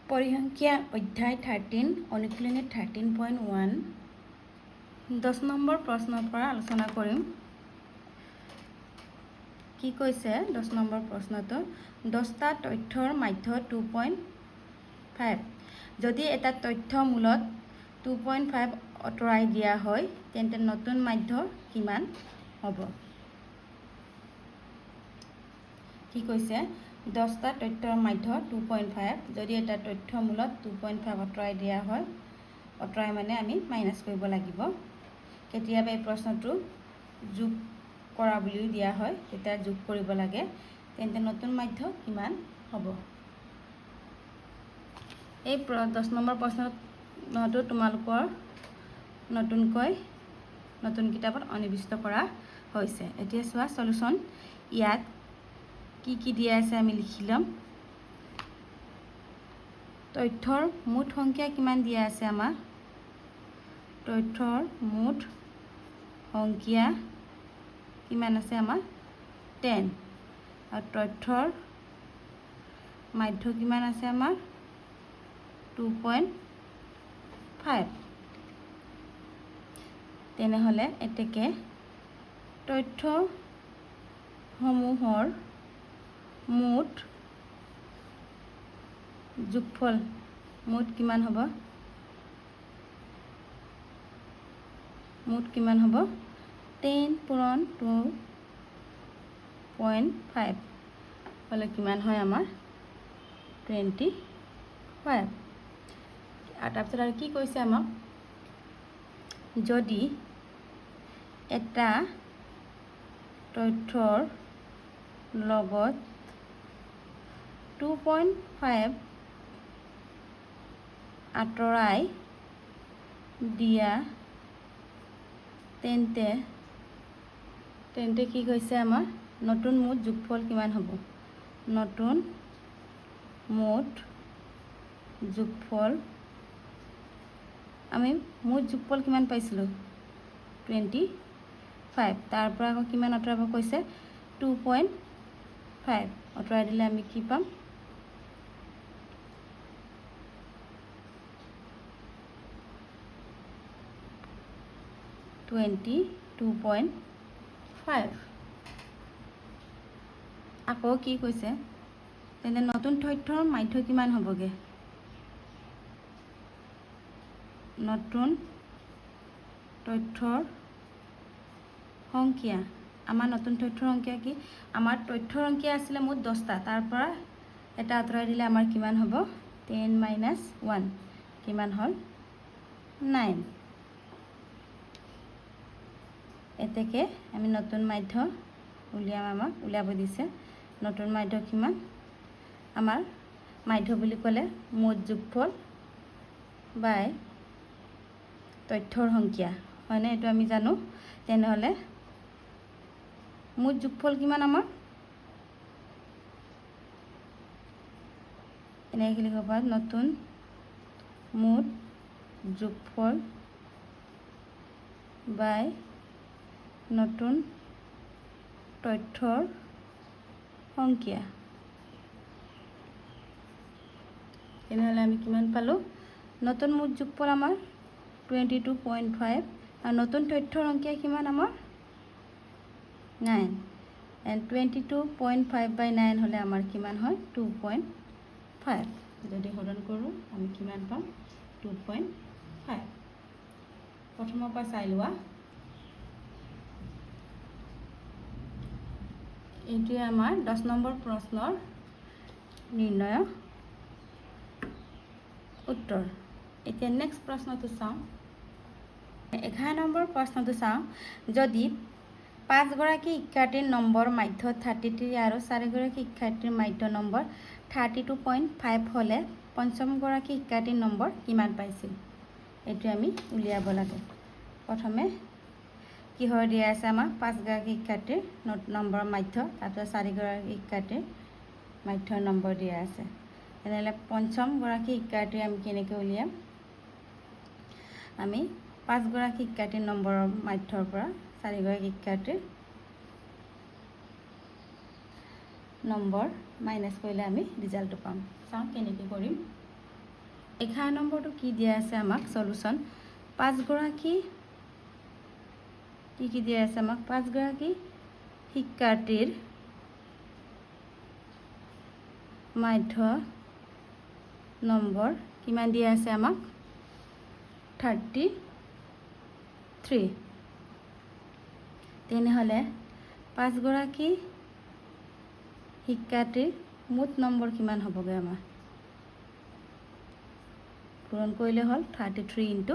পৰিসংখ্যা অধ্যায় 13 অনুশীলনী 13.1 10 নম্বৰ প্ৰশ্নৰ পৰা আলোচনা কৰিম। কি কৈছে 10 নম্বৰ প্ৰশ্নটো 10টা তথ্যৰ মাধ্য 2.5 যদি এটা তথ্য মূলত 2.5 আঁতৰাই দিয়া হয় তেন্তে নতুন মাধ্য কিমান হ'ব। কি কৈছে 10টা তথ্যৰ মাধ্য 2.5 যদি এটা তথ্য মূলত 2.5 আঁতৰাই দিয়া হয় আঁতৰাই মানে আমি মাইনাছ কৰিব লাগিব। কেতিয়াবা এই প্ৰশ্নটো যোগ কৰা বুলিও দিয়া হয় তেতিয়া যোগ কৰিব লাগে তেন্তে নতুন মাধ্য কিমান হ'ব। এই 10 নম্বৰ প্ৰশ্নটো তোমালোকৰ নতুন কিতাপত অনিবিষ্ট কৰা হৈছে। এতিয়া চোৱা সলিউশন ইয়াত কি দিয়া আছে আমি লিখি ল'ম। তথ্যৰ মুঠ সংখ্যা কিমান দিয়া আছে আমাৰ তথ্যৰ মুঠ সংখ্যা কিমান আছে আমাৰ 10 আৰু তথ্যৰ মাধ্য কিমান আছে আমাৰ 2.5 তেনেহ'লে এতেকে তথ্যসমূহৰ মুঠ যোগফল মুঠ কিমান হ'ব 10 পূৰণ 2.5 হ'লে কিমান হয় আমাৰ 25 আৰু তাৰপিছত আৰু কি কৈছে আমাক যদি এটা তথ্যৰ লগত 2.5 আঁতৰাই দিয়া তেন্তে কি কৈছে আমাৰ নতুন মুঠ যোগফল কিমান হ'ব। নতুন মুঠ যোগফল আমি মুঠ যোগফল কিমান পাইছিলোঁ 25 তাৰ পৰা আকৌ কিমান আঁতৰাব কৈছে 2.5 আঁতৰাই দিলে আমি কি পাম 22.5 আকৌ কি কৈছে তেন্তে নতুন তথ্যৰ মাধ্য কিমান হ'বগে নতুন তথ্যৰ সংখ্যা আমাৰ নতুন তথ্যৰ সংখ্যা কি আমাৰ তথ্যৰ সংখ্যা আছিলে মুঠ 10টা তাৰ পৰা এটা আঁতৰাই দিলে আমাৰ কিমান হ'ব 10 - 1 কিমান হ'ল 9 এতেকে আমি নতুন মাধ্য আমাক উলিয়াব দিছে নতুন মাধ্য কিমান আমাৰ মাধ্য বুলি ক'লে মুঠ যোগফল বাই তথ্যৰ সংখ্যা হয়নে এইটো আমি জানো তেনেহ'লে মুঠ যোগফল কিমান আমাৰ এনেকৈ লিখিব পাৰোঁ নতুন মুঠ যোগফল বাই নতুন তথ্যৰ সংখ্যা তেনেহ'লে আমি কিমান পালোঁ নতুন মুঠ যোগফল আমাৰ 22.5 আৰু নতুন তথ্যৰ সংখ্যা কিমান আমাৰ 9 and 22.5 by 9 হ'লে আমাৰ কিমান হয় 2.5 যদি হৰণ কৰোঁ আমি কিমান পাম 2.5 প্ৰথমৰ পৰা চাই লোৱা এইটোৱে আমাৰ 10 নম্বৰ প্ৰশ্নৰ নিৰ্ণয় উত্তৰ। এতিয়া নেক্সট প্ৰশ্নটো চাওঁ 11 নম্বৰ প্ৰশ্নটো চাওঁ যদি 5 গৰাকী শিক্ষাৰ্থীৰ নম্বৰ মাধ্য 33 আৰু 4 গৰাকী শিক্ষাৰ্থীৰ মাধ্য নম্বৰ 32.5 হ'লে পঞ্চম গৰাকী শিক্ষাৰ্থীৰ নম্বৰ কিমান পাইছিল এইটো আমি উলিয়াব লাগে। প্ৰথমে কিহৰ দিয়া আছে আমাক 5 গৰাকী শিক্ষাৰ্থীৰ নম্বৰ মাধ্য তাৰপিছত 4 গৰাকী শিক্ষাৰ্থীৰ মাধ্যৰ নম্বৰ দিয়া আছে তেনেহ'লে পঞ্চম গৰাকী শিক্ষাৰ্থী আমি কেনেকৈ উলিয়াম আমি 5 গৰাকী শিক্ষাৰ্থীৰ নম্বৰৰ মাধ্যৰ পৰা 4 গৰাকী শিক্ষাৰ্থীৰ নম্বৰ মাইনাছ কৰিলে আমি ৰিজাল্টটো পাম চাওঁ কেনেকৈ কৰিম 11 নম্বৰটো কি দিয়া আছে আমাক সলিউশন 5 গৰাকী কি দিয়া আছে আমাক 5 গৰাকী শিক্ষাৰ্থীৰ মাধ্য নম্বৰ কিমান দিয়া আছে আমাক 33 তেনেহলে 5 গৰাকী শিক্ষাৰ্থীৰ মুঠ নম্বৰ কিমান হ'বগে আমাৰ পূৰণ কৰিলে হ'ল 33 *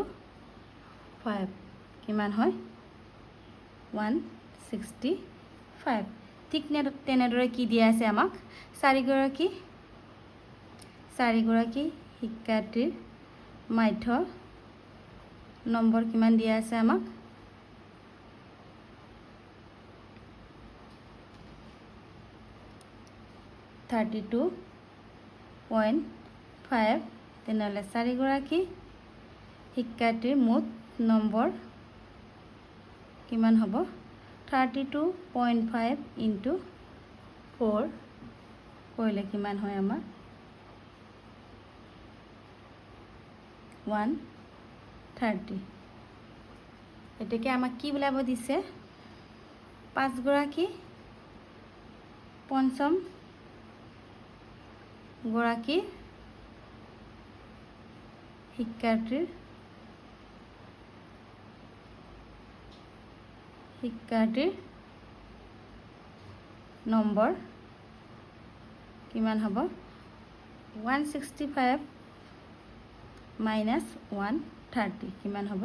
5 কিমান হয় 165 ঠিক তেনেদৰে কি দিয়া আছে আমাক 4 গৰাকী শিক্ষাৰ্থীৰ মাধ্য নম্বৰ কিমান দিয়া আছে আমাক 32.5 তেনেহলে 4 গৰাকী শিক্ষাৰ্থীৰ মুঠ নম্বৰ কিমান হ'ব 32.5 * 4 কৰিলে কিমান হয় আমাৰ 130 এটাকে আমাক কি বুলাব দিছে 5 গৰাকী পঞ্চম গৰাকী শিক্ষাৰ্থীৰ নম্বৰ কিমান হ'ব 165 - 130 কিমান হ'ব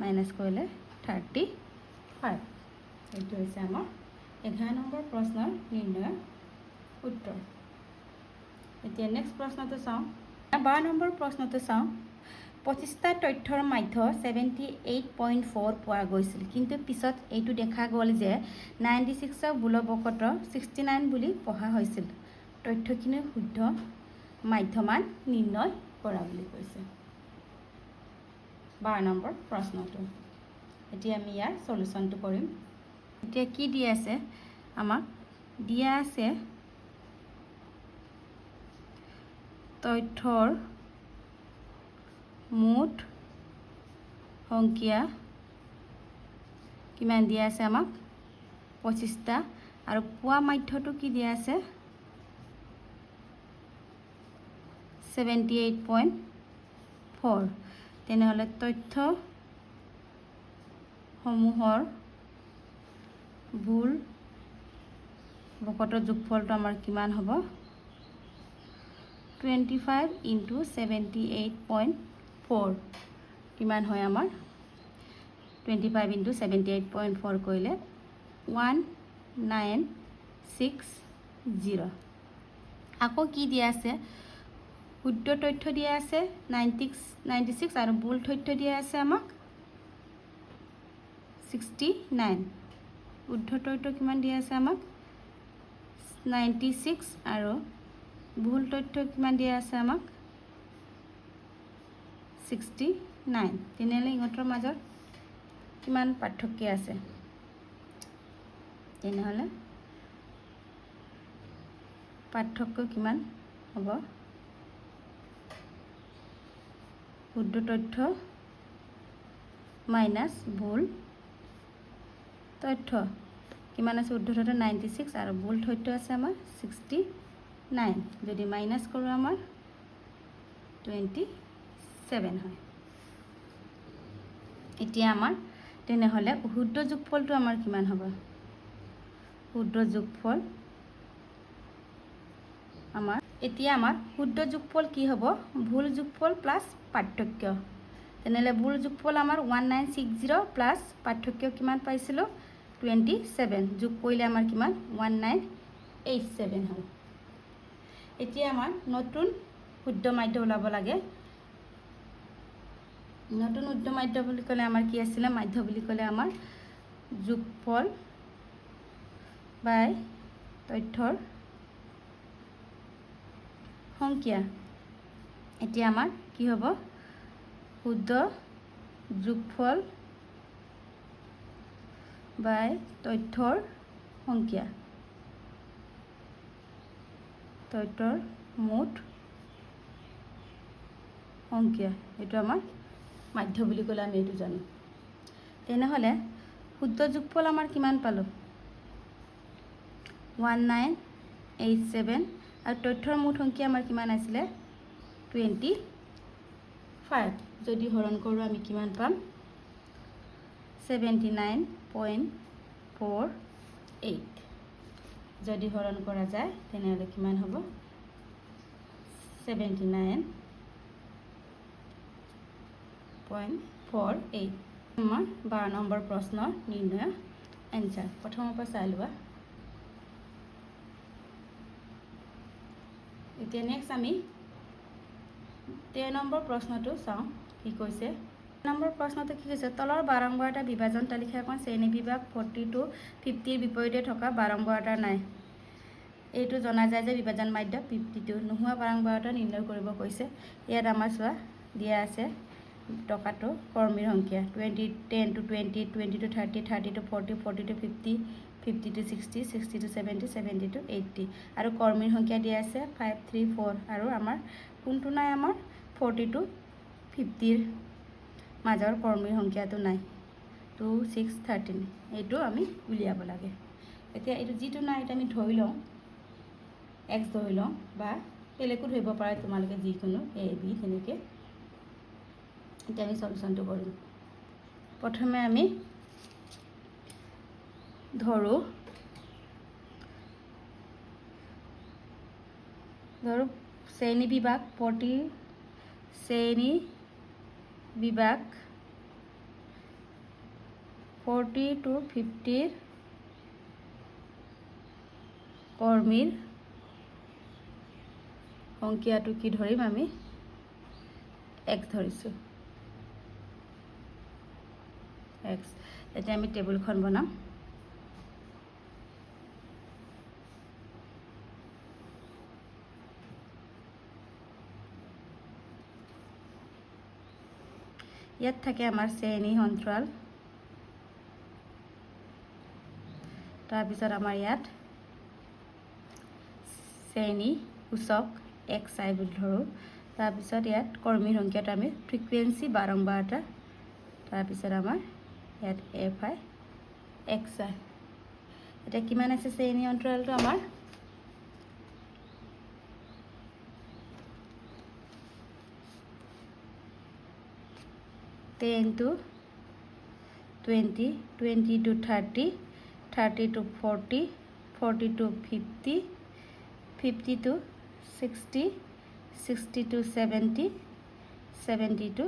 মাইনাস কৰিলে 35 এইটো হৈছে আমাৰ 11 নম্বৰ প্ৰশ্নৰ নিৰ্ণয় উত্তৰ এতিয়া নেক্সট প্ৰশ্নটো চাওঁ 12 নম্বৰ প্ৰশ্নটো চাওঁ 25টা তথ্যৰ মাধ্য 78.4 পোৱা গৈছিল কিন্তু পিছত এইটো দেখা গ'ল যে 96ৰ বুলবকত 69 বুলি পঢ়া হৈছিল তথ্যখিনি শুদ্ধ মাধ্যমান নিৰ্ণয় কৰা বুলি কৈছে 12 নম্বৰ প্ৰশ্নটো এতিয়া আমি ইয়াৰ সলিউশনটো কৰিম এতিয়া কি দিয়া আছে আমাক দিয়া আছে তথ্যৰ মুঠ সংখ্যা কিমান দিয়া আছে আমাক 25টা আৰু পোৱা মাধ্যটো কি দিয়া আছে 78.4 তেনেহলে তথ্য সমূহৰ ভুল বকতৰ যোগফলটো আমাৰ কিমান হ'ব 25 * 78.4 কিমান হয় আমাৰ 25 * 78.4 কৰিলে 1960 আকৌ কি দিয়া আছে শুদ্ধ তথ্য দিয়া আছে 96 আৰু ভুল তথ্য দিয়া আছে আমাক 69 শুদ্ধ তথ্য কিমান দিয়া আছে আমাক 96 আৰু ভুল তথ্য কিমান দিয়া আছে আমাক 69 তেনেহলে ইহঁতৰ মাজত কিমান পাৰ্থক্য আছে তেনেহলে পাৰ্থক্য কিমান হ'ব শুদ্ধ তথ্য মাইনাস ভুল তথ্য কিমান আছে শুদ্ধ তথ্য 96 আৰু ভুল তথ্য আছে আমাৰ 69 যদি মাইনাস কৰোঁ আমাৰ 27 হয় এতিয়া আমাৰ তেনেহলে শুদ্ধ যোগফলটো আমাৰ কিমান হ'ব শুদ্ধ যোগফল আমাৰ এতিয়া আমাৰ শুদ্ধ যোগফল কি হ'ব ভুল যোগফল প্লাস পাৰ্থক্য তেনেহলে ভুল যোগফল আমাৰ 1960 প্লাস পাৰ্থক্য কিমান পাইছিলো 27 যোগ কৰিলে আমাৰ কিমান 1987 হ'ব এতিয়া আমাৰ নতুন শুদ্ধ মাধ্য ওলাব লাগে নতুন শুদ্ধ মাধ্য বুলি ক'লে আমাৰ কি আছিল মাধ্য বুলি ক'লে আমাৰ যোগফল বাই তথ্যৰ সংখ্যা এতিয়া আমাৰ কি হ'ব শুদ্ধ যোগফল বাই তথ্যৰ সংখ্যা তথ্যৰ মুঠ অংকীয়া এইটো আমাৰ মাধ্য বুলি ক'লে আমি এইটো জানো তেনেহ'লে শুদ্ধ যোগফল আমাৰ কিমান পালোঁ 1987 আৰু তথ্যৰ মুঠ সংখ্যা আমাৰ কিমান আছিলে 25 যদি হৰণ কৰোঁ আমি কিমান পাম 79.48 যদি হৰণ কৰা যায় তেনেহ'লে কিমান হ'ব 79.48 আমাৰ 12 নম্বৰ প্ৰশ্নৰ নিৰ্ণয় এনসাৰ প্ৰথমৰ পৰা চাই লোৱা এতিয়া নেক্সট আমি 13 নম্বৰ প্ৰশ্নটো চাওঁ কি কৈছে নম্বৰ প্ৰশ্নটো কি কৈছে তলৰ বাৰম্বাৰতা বিভাজন তালিকাখন শ্ৰেণী বিভাগ 40 to 50 ৰ বিপৰীতে থকা বাৰম্বাৰতা নাই এইটো জনা যায় যে বিভাজন মাধ্য 52 নোহোৱা বাৰম্বাৰতা নিৰ্ণয় কৰিব কৈছে ইয়াত আমাৰ চোৱা দিয়া আছে টকাটো কৰ্মীৰ সংখ্যা 10 to 20 20 to 30 30 to 40 40 to 50 50 to 60 60 to 70 70 to 80 আৰু কৰ্মীৰ সংখ্যা দিয়া আছে 5 3 4 আৰু আমাৰ কোনটো নাই আমাৰ 40 to 50 ৰ মাজৰ কৰ্মীৰ সংখ্যাটো নাই 2 6 13 এইটো আমি উলিয়াব লাগে এতিয়া এইটো যিটো নাই এটা আমি ধৰি লওঁ x ধৰি লওঁ বা বেলেগো ধৰিব পাৰে তোমালোকে যিকোনো a b তেনেকে এতিয়া আমি সলিউশনটো কৰিম প্ৰথমে আমি ধৰো শ্ৰেণী বিভাগ 40 শ্ৰেণী বিভাগ 40 to 50 কৰ্মীৰ সংখ্যাটো কি ধৰিম আমি x ধৰিছো x এতিয়া আমি টেবুলখন বনাম ইয়াত থাকে আমাৰ শ্ৰেণী সন্ত্ৰাল তাৰপিছত আমাৰ ইয়াত শ্ৰেণী সূচক xi বুলি ধৰো তাৰপিছত ইয়াত কৰ্মীৰ সংখ্যাটো আমি ফ্ৰিকুৱেন্সি বাৰম্বাৰতা তাৰপিছত আমাৰ ইয়াত fi xi এটা কিমান আছে শ্ৰেণী অন্তৰালটো আমাৰ 10 to 20 20 to 30 30 to 40 40 to 50 50 to 60 60 to 70 70 to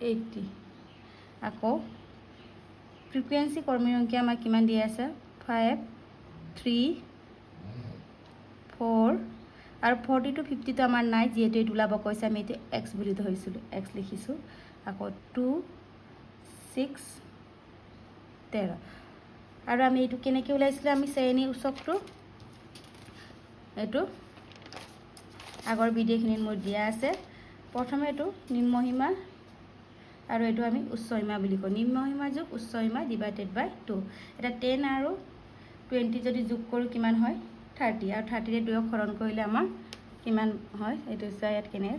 80 আকৌ ফ্ৰিকুৱেন্সি কৰ্মীৰ সংখ্যা আমাৰ কিমান দিয়া আছে 5 3 4 আৰু 40 to 50 তো আমাৰ নাই যেহেতু এইটো ওলাব কৈছে আমি এইটো x বুলি ধৰিছিলোঁ x লিখিছোঁ আকৌ 2 6 13 আৰু আমি এইটো কেনেকৈ ওলাইছিলে আমি শ্ৰেণী সূচকটো এইটো আগৰ ভিডিঅ'খিনিত মোৰ দিয়া আছে প্ৰথমে এইটো নিম্নসীমা আৰু এইটো আমি উচ্চসীমা বুলি কওঁ নিম্নসীমা যোগ উচ্চসীমা ডিভাইডেড বাই 2 এটা 10 আৰু 20 যদি যোগ কৰোঁ কিমান হয় 30 আৰু 30 ৰে 2 হৰণ কৰিলে আমাৰ কিমান হয় এইটো চাই ইয়াত কেনে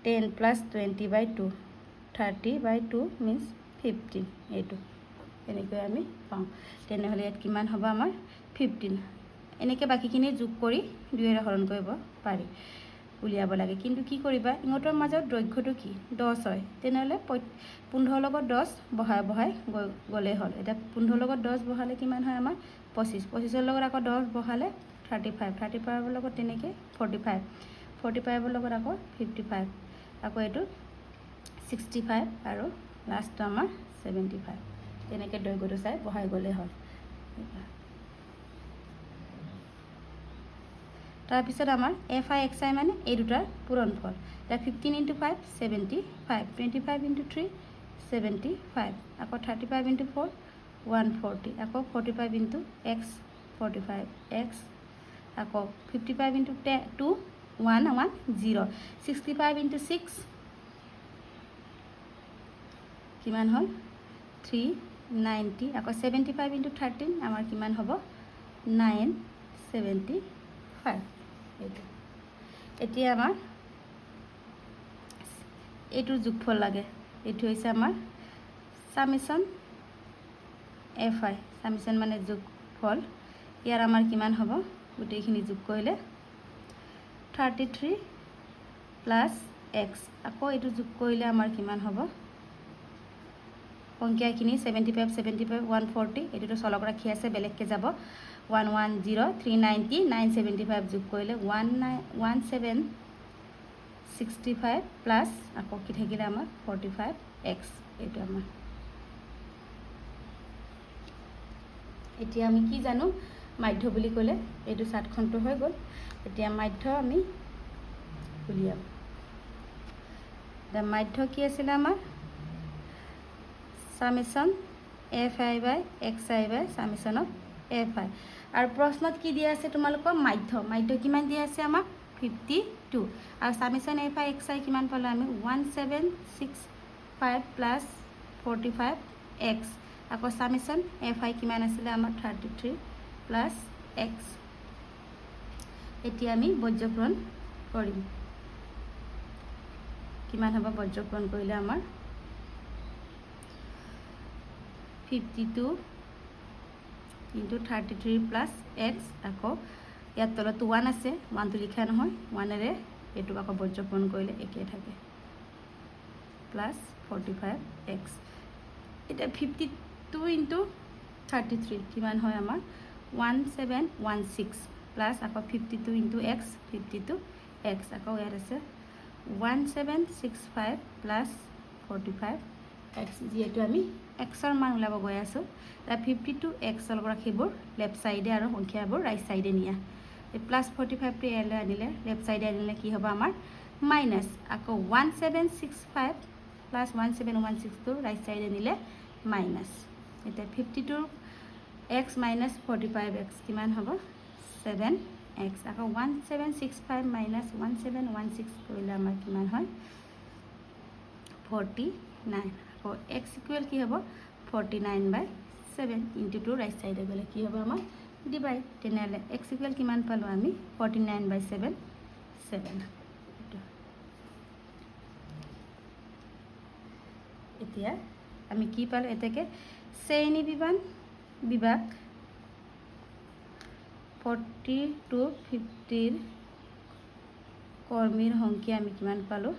10 plus 20 by 2 30 by 2 means 15 এইটো এনেকৈ আমি পাওঁ তেনেহ'লে ইয়াত কিমান হ'ব আমাৰ 15 এনেকৈ বাকিখিনি যোগ কৰি 2 ৰে হৰণ কৰিব পাৰি উলিয়াব লাগে কিন্তু কি কৰিবা ইহঁতৰ মাজত দৈৰ্ঘ্যটো কি 10 হয় তেনেহ'লে 15 লগত 10 বহাই বহাই গ'লে হ'ল এটা 15 লগত 10 বহালে কিমান হয় আমাৰ 25 25 ৰ লগত আকৌ 10 বহালে 35 35 ৰ লগত তেনেকৈ 45 45 ৰ লগত আকৌ 55 আকৌ এইটো 65 আৰু লাষ্টটো আমাৰ 75 তেনেকৈ দৈৰ্ঘ্যটো চাই বহাই গ'লে হ'ল তাৰপিছত আমাৰ fi xi মানে এই দুটাৰ পূৰণফল এটা 15 into 5 75 25 into 3 75 আকৌ 35 into 4 140 আকৌ 45 into x 45 x আকৌ 55 into 2 1 1 0 65 into 6 কিমান হ'ল 390 আকৌ 75 into 13 আমাৰ কিমান হ'ব 975 এইটো এতিয়া আমাৰ এইটোৰ যোগফল লাগে এইটো হৈছে আমাৰ সামেশ্যন fi সামেশ্যন মানে যোগফল ইয়াৰ আমাৰ কিমান হ'ব গোটেইখিনি যোগ কৰিলে 33 প্লাস x আকৌ এইটো যোগ কৰিলে আমাৰ কিমান হ'ব সংখ্যাখিনি 75 75 140 এইটো চলক ৰাখি আছে বেলেগকে যাব 110 390 975 যোগ কৰিলে 1765 প্লাস আকৌ কি থাকিলে আমাৰ 45x এইটো আমাৰ এতিয়া আমি কি জানো মাধ্য বুলি ক'লে এইটো সাতখনটো হৈ গ'ল এতিয়া মাধ্য আমি উলিয়াম মাধ্য কি আছিল আমাৰ summation fi by xi by summation of fi আৰু প্ৰশ্নত কি দিয়া আছে তোমালোকৰ মাধ্য কিমান দিয়া আছে আমাক 52 আৰু summation fi xi কিমান পালো আমি 1765 plus 45x আকৌ summation fi কিমান আছিল আমাৰ 33 plus x এতিয়া আমি বজ্ৰকৰণ কৰিম কিমান হ'ব বজ্ৰকৰণ কৰিলে আমাৰ 52 into 33 plus x আকৌ ইয়াত তলত 1 আছে 1 তো লিখা নহয় 1 এৰে এটো আকৌ বজ্ৰকৰণ কৰিলে একে থাকে plus 45x এটা 52 into 33 কিমান হয় আমাৰ 1716 plus আকৌ 52 into x 52x আকৌ ইয়াত আছে 1765 plus 45x যেটো আমি x ৰ মান উলাব গৈ আছো তা 52x ৰ ৰাখিবোৰ লেফট সাইডে আৰু সংখ্যাবোৰ ৰাইট সাইডে নিয়া এই প্লাস 45 টো এলে আনিলে লেফট সাইডে আনিলে কি হ'ব আমাৰ মাইনাস আকৌ 1765 প্লাস 1716 টো ৰাইট সাইডে নিলে মাইনাস এটা 52x minus 45x কিমান হ'ব 7x আকৌ 1765 minus 1716 কৰিলে আমাৰ কিমান হয় 49 আকৌ x equal কি হ'ব 49/7 into 2 right side গলে কি হ'ব আমাৰ divide তেনেহলে x equal কিমান পালো আমি 49/7 7 এতিয়া আমি কি পালো এটাকে শ্ৰেণী বিভাগ 40 to 50 কৰ্মীৰ সংখ্যা আমি কিমান পালো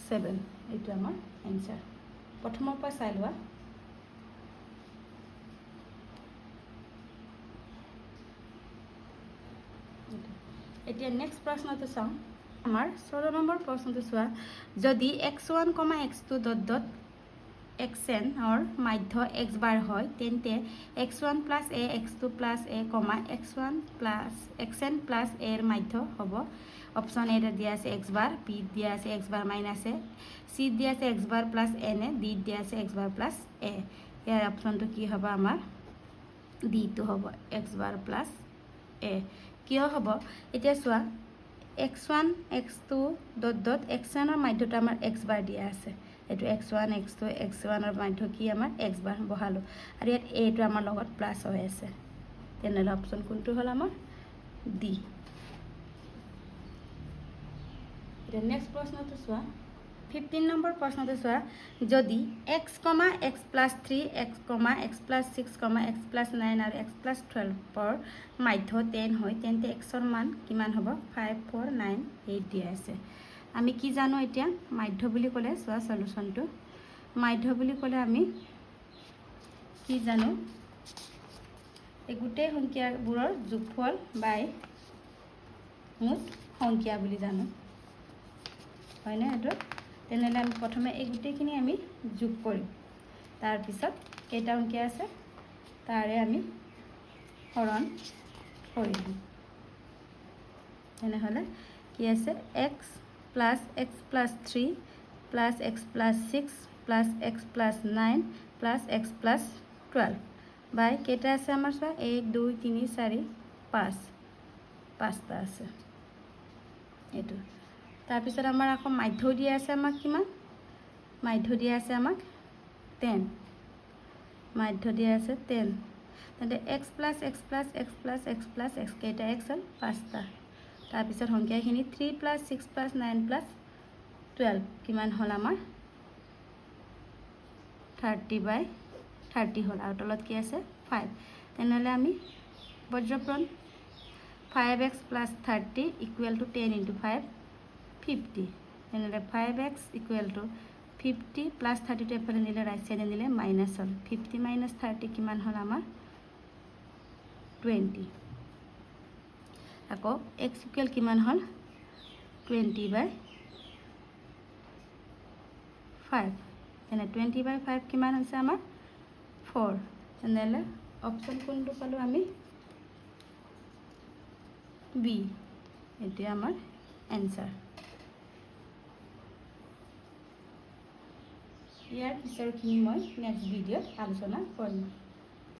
7 এইটো আমাৰ आंसर প্ৰথমৰ পৰা চাই লোৱা এতিয়া নেক্সট প্ৰশ্নটো চাও আমাৰ 16 নম্বৰ প্ৰশ্নটো চোৱা যদি x1, x2 xn or মাধ্য x bar হয় তেন্তে x1 plus a x2 plus a x1 plus xn plus a এর মাধ্য হ'ব অপশন এ দিয়া আছে x bar b দিয়া আছে x bar minus a c দিয়া আছে x bar plus n d দিয়া আছে x bar plus a ইয়াৰ অপশনটো কি হ'ব আমাৰ d টো হ'ব x bar plus a কিয় হ'ব এতিয়া চোৱা x1 x2 xn ৰ মাধ্যটো আমাৰ x bar দিয়া আছে এটো x1 x2 x1 ৰ মাধ্য কি আমাৰ x bar বহালো আৰু ইয়াত a টো আমাৰ লগত প্লাস হৈ আছে তেনেহলে অপশন কোনটো হল আমাৰ d এটা নেক্সট প্ৰশ্নটো চোৱা 15 নম্বৰ প্ৰশ্নটো চোৱা যদি x, x plus 3 x, x plus 6 x plus 9 আৰু x plus 12 পৰ মাধ্য 10 হয় তেন্তে x ৰ মান কিমান হ'ব 5498 দিয়া আছে আমি কি জানো এতিয়া মাধ্য বুলি ক'লে চোৱা সলিউশনটো মাধ্য বুলি ক'লে আমি কি জানো এই গোটেই সংখ্যাবোৰৰ যোগফল বাই মুঠ সংখ্যা বুলি জানো হয় না এটো তেনেহলে আমি প্ৰথমে এই গোটেইখিনি আমি যোগ কৰিম তাৰ পিছত কেইটা সংখ্যা আছে তাৰে আমি হৰণ কৰিম তেনেহলে কি আছে x plus x plus 3 plus x plus 6 plus x plus 9 plus x plus 12 by কেইটা আছে আমাৰ চোৱা 1 2 3 4 5 পাঁচটা আছে এটো তাৰ পিছত আমাৰ আকৌ মাধ্য দিয়া আছে আমাক কিমান মাধ্য দিয়া আছে আমাক 10 মাধ্য দিয়া আছে 10 তেন্তে x plus x plus x plus x plus x কেইটা x হল পাঁচটা তাৰপিছত সংখ্যাখিনি 3 + 6 + 9 + 12 কিমান হ'ল আমাৰ 30/30 হ'ল আৰু তলত কি আছে 5 তেনেহ'লে আমি বজ্ৰপ্ৰণ 5x + 30 = 10 × 5 50 তেনেহ'লে 5x = 50 + 30 এফালে নিলে ৰাইট চাইডে নিলে মাইনাছ হ'ল 50 - 30 কিমান হ'ল আমাৰ 20 আকৌ x = কিমান হ'ল 20/5 তেনে 20/5 কিমান হৈছে আমাৰ 4 তেনেহ'লে অপশ্যন কোনটো পালোঁ আমি বি এতিয়া আমাৰ এনসাৰ ইয়াৰ পিছৰখিনি মই নেক্সট ভিডিঅ'ত আলোচনা কৰিম